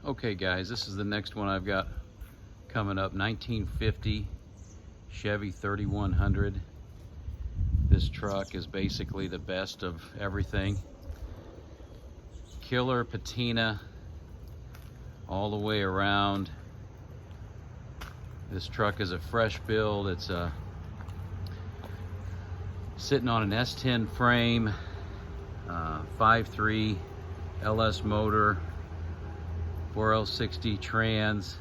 Okay guys, this is the next one I've got coming up. 1950 Chevy 3100. This truck is basically the best of everything. Killer patina all the way around. This truck is a fresh build. It's sitting on an S10 frame, 5.3 LS motor, 4L60 trans.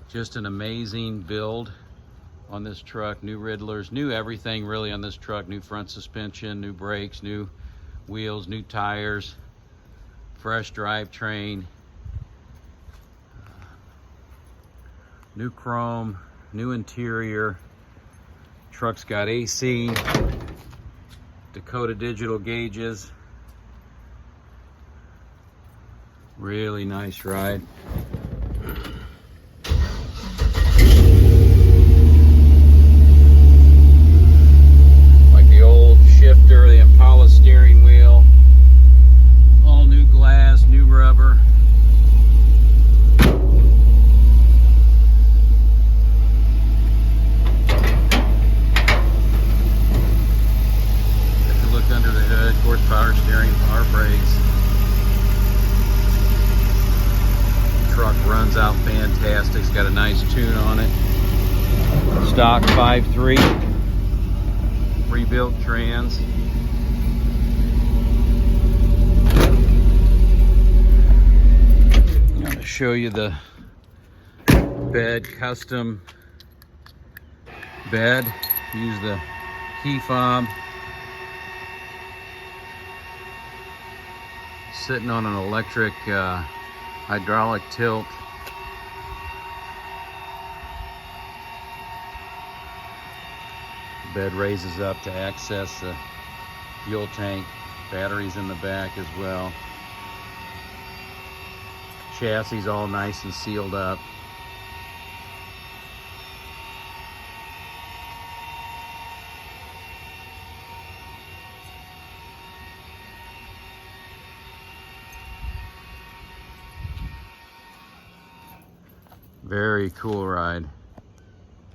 Just an amazing build on this truck. New Ridlers, new everything really on this truck. New front suspension, new brakes, new wheels, new tires, fresh drivetrain, new chrome, new interior. Truck's got AC, Dakota digital gauges. Really nice ride. Like the old shifter, the Impala steering wheel. All new glass, new rubber. If you look under the hood, of course, power steering, power brakes. Truck runs out fantastic. It's got a nice tune on it. Stock 5.3 rebuilt trans. I'm going to show you the bed, custom bed. Use the key fob. Sitting on an electric hydraulic tilt. The bed raises up to access the fuel tank. Batteries in the back as well. Chassis all nice and sealed up. Very cool ride.